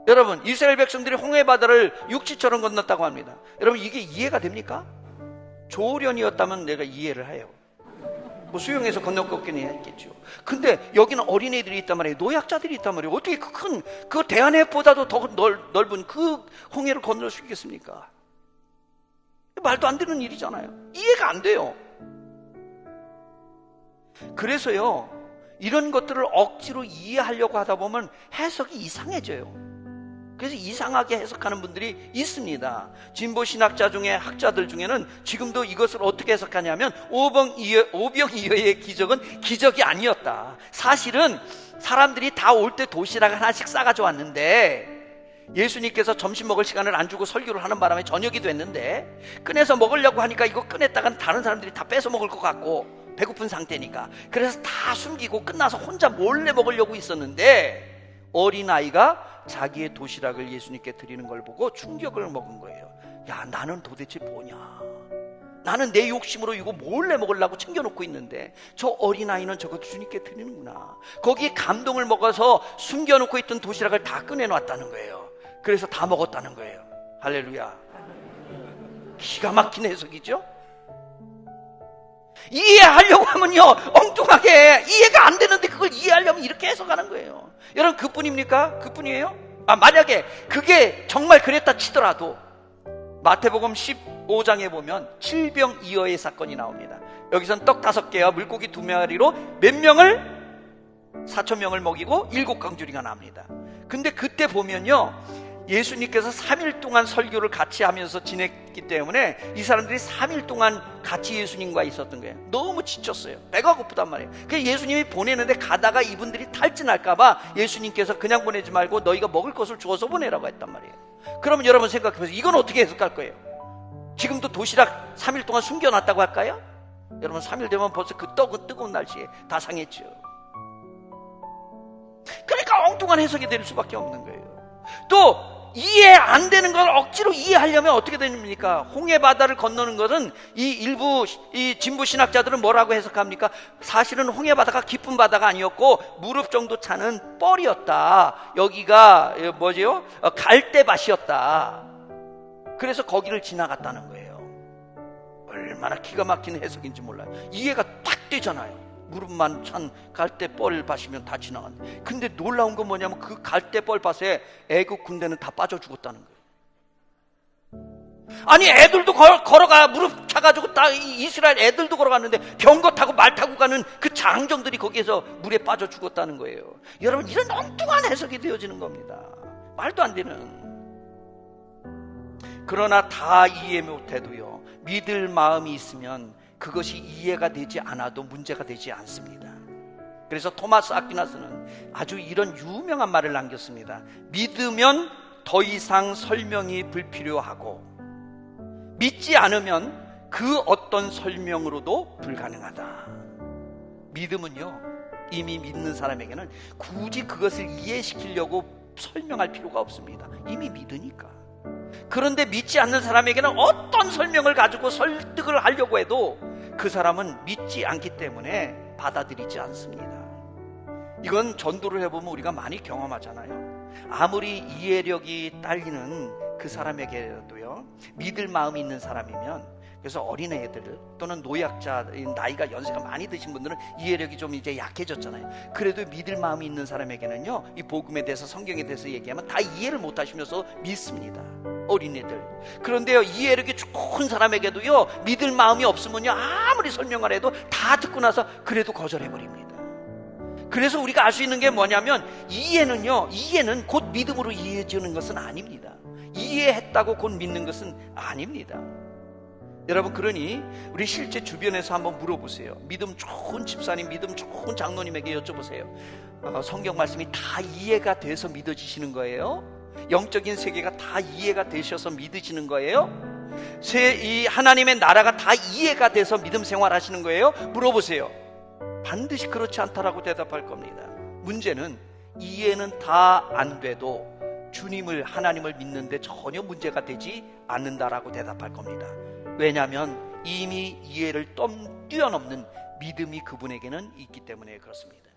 여러분, 이스라엘 백성들이 홍해바다를 육지처럼 건넜다고 합니다. 여러분, 이게 이해가 됩니까? 조련이었다면 내가 이해를 해요. 뭐 수영해서 건너걷기는 했겠죠. 근데 여기는 어린애들이 있단 말이에요. 노약자들이 있단 말이에요. 어떻게 그 대한해보다도 더 넓은 그 홍해를 건널 수 있겠습니까? 말도 안 되는 일이잖아요. 이해가 안 돼요. 그래서요, 이런 것들을 억지로 이해하려고 하다 보면 해석이 이상해져요. 그래서 이상하게 해석하는 분들이 있습니다. 진보신학자 중에 학자들 중에는 지금도 이것을 어떻게 해석하냐면 오병이어의 기적은 기적이 아니었다. 사실은 사람들이 다 올 때 도시락 하나씩 싸가져 왔는데 예수님께서 점심 먹을 시간을 안 주고 설교를 하는 바람에 저녁이 됐는데 꺼내서 먹으려고 하니까 이거 꺼냈다간 다른 사람들이 다 뺏어 먹을 것 같고 배고픈 상태니까, 그래서 다 숨기고 끝나서 혼자 몰래 먹으려고 있었는데 어린아이가 자기의 도시락을 예수님께 드리는 걸 보고 충격을 먹은 거예요. 야, 나는 도대체 뭐냐? 나는 내 욕심으로 이거 몰래 먹으려고 챙겨놓고 있는데 저 어린아이는 저거 주님께 드리는구나. 거기에 감동을 먹어서 숨겨놓고 있던 도시락을 다 꺼내놨다는 거예요. 그래서 다 먹었다는 거예요. 할렐루야. 기가 막힌 해석이죠? 이해하려고 하면요, 엉뚱하게 이해가 안 되는데 그걸 이해하려면 이렇게 해석하는 거예요. 여러분, 그뿐입니까? 그뿐이에요? 만약에 그게 정말 그랬다 치더라도 마태복음 15장에 보면 칠병이어의 사건이 나옵니다. 여기선 떡 5개와 물고기 2마리로 몇 명을? 4,000명을 먹이고 7강주리가 납니다. 근데 그때 보면요, 예수님께서 3일 동안 설교를 같이 하면서 지냈기 때문에 이 사람들이 3일 동안 같이 예수님과 있었던 거예요. 너무 지쳤어요. 배가 고프단 말이에요. 그래서 예수님이 보내는데 가다가 이분들이 탈진할까봐 예수님께서 그냥 보내지 말고 너희가 먹을 것을 주어서 보내라고 했단 말이에요. 그러면 여러분 생각해보세요. 이건 어떻게 해석할 거예요? 지금도 도시락 3일 동안 숨겨놨다고 할까요? 여러분, 3일 되면 벌써 그 뜨거운 날씨에 다 상했죠. 그러니까 엉뚱한 해석이 될 수밖에 없는 거예요. 또 이해 안 되는 걸 억지로 이해하려면 어떻게 됩니까? 홍해바다를 건너는 것은 이 진보 신학자들은 뭐라고 해석합니까? 사실은 홍해바다가 깊은 바다가 아니었고 무릎 정도 차는 뻘이었다. 여기가 뭐죠? 갈대밭이었다. 그래서 거기를 지나갔다는 거예요. 얼마나 기가 막힌 해석인지 몰라요. 이해가 딱 되잖아요. 무릎만 찬 갈대벌 밭이면 다 지나갔는데, 근데 놀라운 건 뭐냐면 그 갈대벌 밭에 애국 군대는 다 빠져 죽었다는 거예요. 아니, 애들도 걸어가, 무릎 차가지고 다 이스라엘 애들도 걸어갔는데 병거 타고 말 타고 가는 그 장정들이 거기에서 물에 빠져 죽었다는 거예요. 여러분, 이런 엉뚱한 해석이 되어지는 겁니다. 말도 안 되는. 그러나 다 이해 못해도요, 믿을 마음이 있으면 그것이 이해가 되지 않아도 문제가 되지 않습니다. 그래서 토마스 아퀴나스는 아주 이런 유명한 말을 남겼습니다. 믿으면 더 이상 설명이 불필요하고 믿지 않으면 그 어떤 설명으로도 불가능하다. 믿음은요, 이미 믿는 사람에게는 굳이 그것을 이해시키려고 설명할 필요가 없습니다. 이미 믿으니까. 그런데 믿지 않는 사람에게는 어떤 설명을 가지고 설득을 하려고 해도 그 사람은 믿지 않기 때문에 받아들이지 않습니다. 이건 전도를 해보면 우리가 많이 경험하잖아요. 아무리 이해력이 딸리는 그 사람에게도요, 믿을 마음이 있는 사람이면, 그래서 어린애들 또는 노약자, 나이가 연세가 많이 드신 분들은 이해력이 좀 이제 약해졌잖아요. 그래도 믿을 마음이 있는 사람에게는요, 이 복음에 대해서, 성경에 대해서 얘기하면 다 이해를 못 하시면서 믿습니다. 어린애들. 그런데요, 이해력이 좋은 사람에게도요, 믿을 마음이 없으면요, 아무리 설명을 해도 다 듣고 나서 그래도 거절해버립니다. 그래서 우리가 알 수 있는 게 뭐냐면, 이해는 곧 믿음으로 이해해지는 것은 아닙니다. 이해했다고 곧 믿는 것은 아닙니다. 여러분, 그러니 우리 실제 주변에서 한번 물어보세요. 믿음 좋은 집사님, 믿음 좋은 장로님에게 여쭤보세요. 성경 말씀이 다 이해가 돼서 믿어지시는 거예요? 영적인 세계가 다 이해가 되셔서 믿으시는 거예요? 이 하나님의 나라가 다 이해가 돼서 믿음 생활하시는 거예요? 물어보세요. 반드시 그렇지 않다라고 대답할 겁니다. 문제는 이해는 다 안 돼도 주님을, 하나님을 믿는데 전혀 문제가 되지 않는다라고 대답할 겁니다. 왜냐하면 이미 이해를 뛰어넘는 믿음이 그분에게는 있기 때문에 그렇습니다.